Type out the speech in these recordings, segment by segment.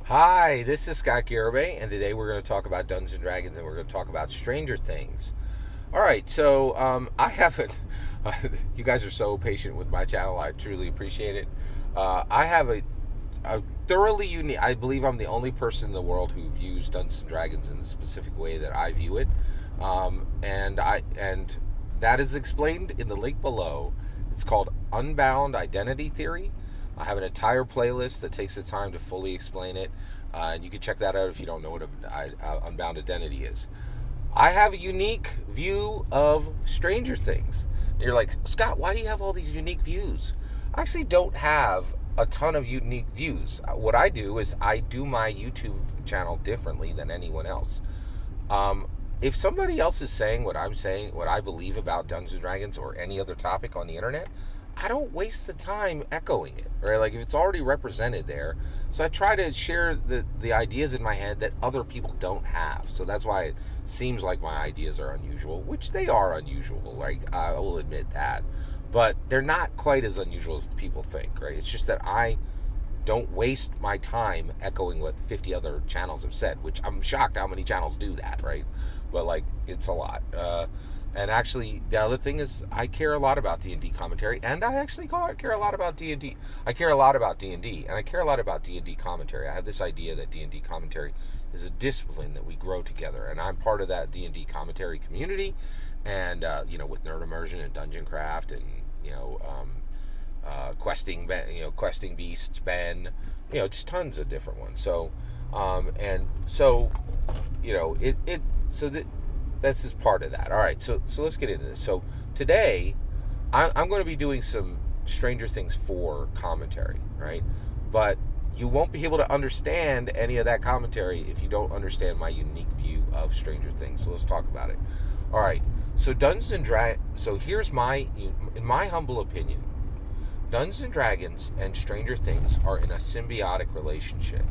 Hi, this is Scott Garibay, and today we're going to talk about Dungeons and Dragons, and we're going to talk about Stranger Things. All right, so I haven't. You guys are so patient with my channel. I truly appreciate it. I have a thoroughly unique. I believe I'm the only person in the world who views Dungeons and Dragons in the specific way that I view it, and that is explained in the link below. It's called Unbound Identity Theory. I have an entire playlist that takes the time to fully explain it, and you can check that out if you don't know what Unbound Identity is. I have a unique view of Stranger Things. And you're like, Scott, why do you have all these unique views? I actually don't have a ton of unique views. What I do is I do my YouTube channel differently than anyone else. If somebody else is saying what I'm saying, what I believe about Dungeons and Dragons or any other topic on the internet, I don't waste the time echoing it, right? Like if it's already represented there. So I try to share the ideas in my head that other people don't have. So that's why it seems like my ideas are unusual, which they are unusual. Like I will admit that, but they're not quite as unusual as people think, right? It's just that I don't waste my time echoing what 50 other channels have said, which I'm shocked how many channels do that, right? But like it's a lot. And actually, the other thing is, I care a lot about D&D commentary, and I actually care a lot about D&D. I care a lot about D&D, and I care a lot about D&D commentary. I have this idea that D&D commentary is a discipline that we grow together, and I'm part of that D&D commentary community. And with Nerd Immersion and Dungeon Craft, and questing beasts, Ben, just tons of different ones. So, this is part of that. All right, so let's get into this. So today, I'm going to be doing some Stranger Things 4 commentary, right? But you won't be able to understand any of that commentary if you don't understand my unique view of Stranger Things. So let's talk about it. All right, so Dungeons and Dragons. So here's in my humble opinion, Dungeons and Dragons and Stranger Things are in a symbiotic relationship,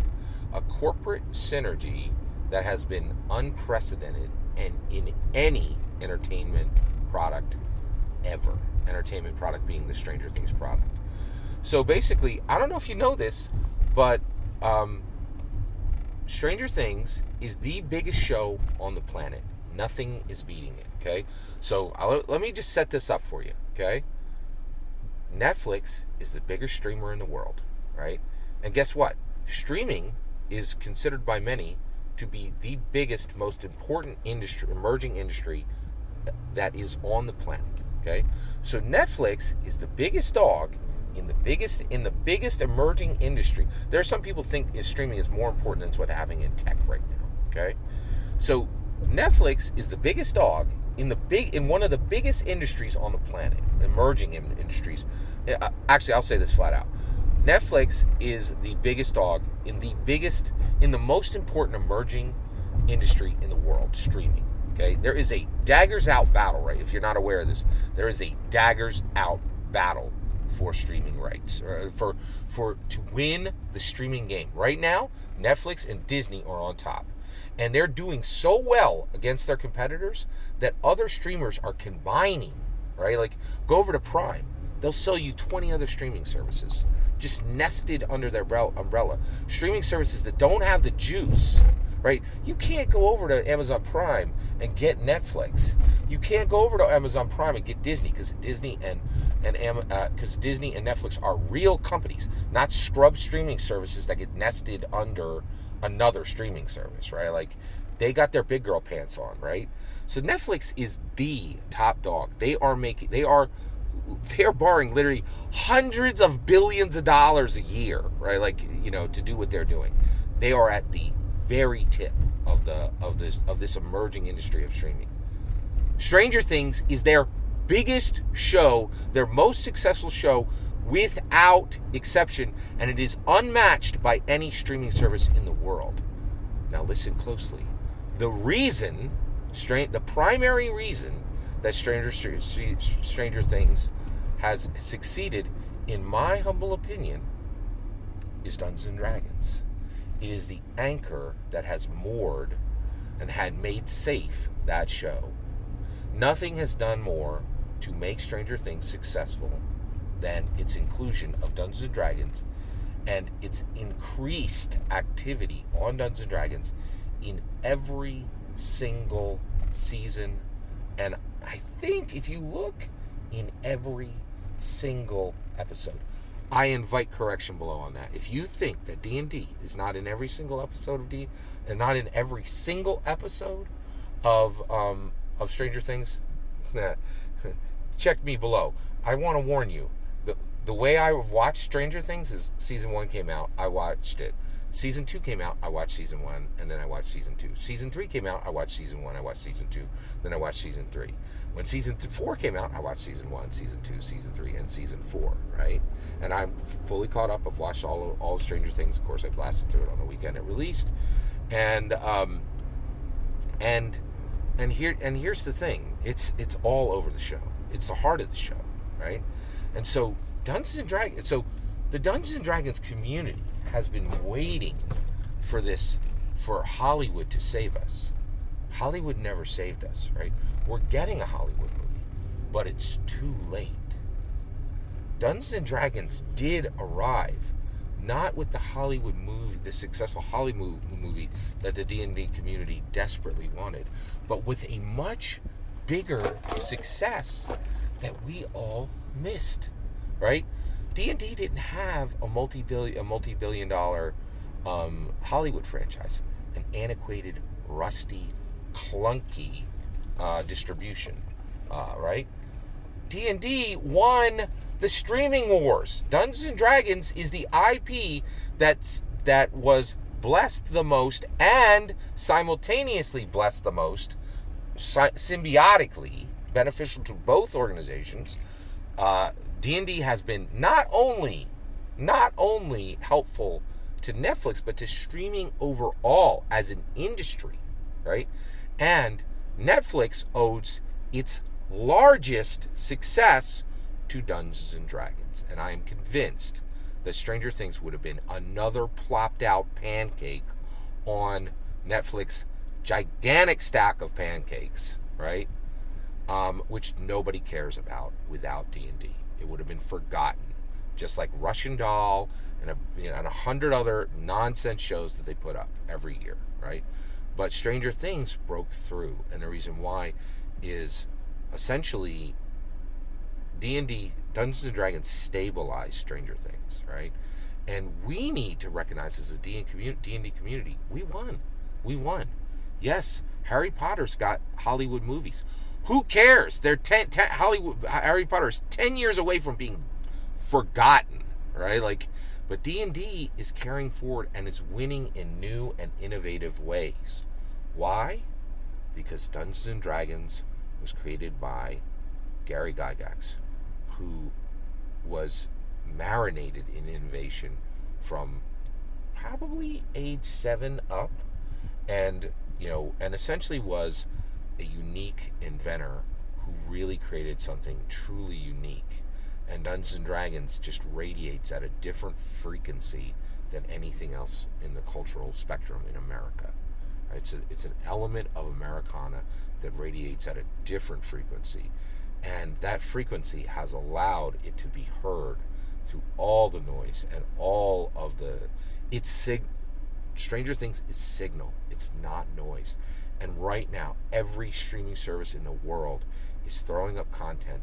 a corporate synergy that has been unprecedented and in any entertainment product ever. Entertainment product being the Stranger Things product. So basically, I don't know if you know this, but Stranger Things is the biggest show on the planet. Nothing is beating it, okay? So let me just set this up for you, okay? Netflix is the biggest streamer in the world, right? And guess what? Streaming is considered by many to be the biggest, most important industry, emerging industry that is on the planet. Okay, so Netflix is the biggest dog in the biggest emerging industry. There are some people think streaming is more important than what's happening in tech right now. Okay, so Netflix is the biggest dog in one of the biggest industries on the planet, emerging industries. Actually, I'll say this flat out. Netflix is the biggest dog in the most important emerging industry in the world, streaming. Okay, there is a daggers out battle, right? If you're not aware of this, there is a daggers out battle for streaming rights, to win the streaming game. Right now, Netflix and Disney are on top, and they're doing so well against their competitors that other streamers are combining. Right, like go over to Prime. They'll sell you 20 other streaming services just nested under their umbrella. Streaming services that don't have the juice, right? You can't go over to Amazon Prime and get Netflix. You can't go over to Amazon Prime and get Disney because Disney and Netflix are real companies, not scrub streaming services that get nested under another streaming service, right? Like they got their big girl pants on, right? So Netflix is the top dog. They're borrowing literally hundreds of billions of dollars a year, right? Like, to do what they're doing. They are at the very tip of this emerging industry of streaming. Stranger Things is their biggest show, their most successful show without exception, and it is unmatched by any streaming service in the world. Now listen closely. The primary reason that Stranger Things has succeeded, in my humble opinion, is Dungeons and Dragons. It is the anchor that has moored and had made safe that show. Nothing has done more to make Stranger Things successful than its inclusion of Dungeons and Dragons and it's increased activity on Dungeons and Dragons in every single season, and I think if you look in every single episode. I invite correction below on that. If you think that D&D is not in every single episode of and not in every single episode of Stranger Things, check me below. I want to warn you. The way I watched Stranger Things is season 1 came out, I watched it. Season 2 came out, I watched season 1, and then I watched season 2. Season 3 came out, I watched season 1, I watched season 2, then I watched season 3. When season 4 came out, I watched season 1, season 2, season 3, and season 4, right? And I'm fully caught up. I've watched all of Stranger Things. Of course, I blasted through it on the weekend it released. And here's the thing. It's all over the show. It's the heart of the show, right? And so Dungeons and Dragons. So the Dungeons and Dragons community has been waiting for this, for Hollywood to save us. Hollywood never saved us, right? We're getting a Hollywood movie, but it's too late. Dungeons and Dragons did arrive, not with the Hollywood movie, the successful Hollywood movie that the D&D community desperately wanted, but with a much bigger success that we all missed, right? D&D didn't have a multi-billion dollar Hollywood franchise, an antiquated, rusty, clunky distribution, right? D&D won the streaming wars. Dungeons and Dragons is the IP that was blessed the most and simultaneously blessed the most, symbiotically beneficial to both organizations. D&D has been not only helpful to Netflix, but to streaming overall as an industry, right? And Netflix owes its largest success to Dungeons and Dragons. And I am convinced that Stranger Things would have been another plopped out pancake on Netflix's gigantic stack of pancakes, right? Which nobody cares about without D&D. It would have been forgotten, just like Russian Doll and 100 other nonsense shows that they put up every year, right? But Stranger Things broke through, and the reason why is essentially D&D, Dungeons and Dragons, stabilized Stranger Things, right? And we need to recognize as a D&D community, we won. Yes, Harry Potter's got Hollywood movies. Who cares? They're Harry Potter is 10 years away from being forgotten, right? But D&D is carrying forward and is winning in new and innovative ways. Why? Because Dungeons and Dragons was created by Gary Gygax, who was marinated in innovation from probably age 7 up, and essentially was a unique inventor who really created something truly unique. And Dungeons and Dragons just radiates at a different frequency than anything else in the cultural spectrum in America. It's an element of Americana that radiates at a different frequency, and that frequency has allowed it to be heard through all the noise and all of the. Stranger Things is signal. It's not noise. And right now, every streaming service in the world is throwing up content,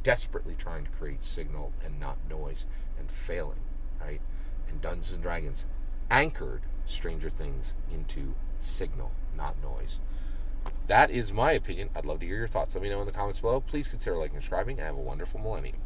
desperately trying to create signal and not noise, and failing, right? And Dungeons and Dragons anchored Stranger Things into signal, not noise. That is my opinion. I'd love to hear your thoughts. Let me know in the comments below. Please consider liking and subscribing, and have a wonderful millennium.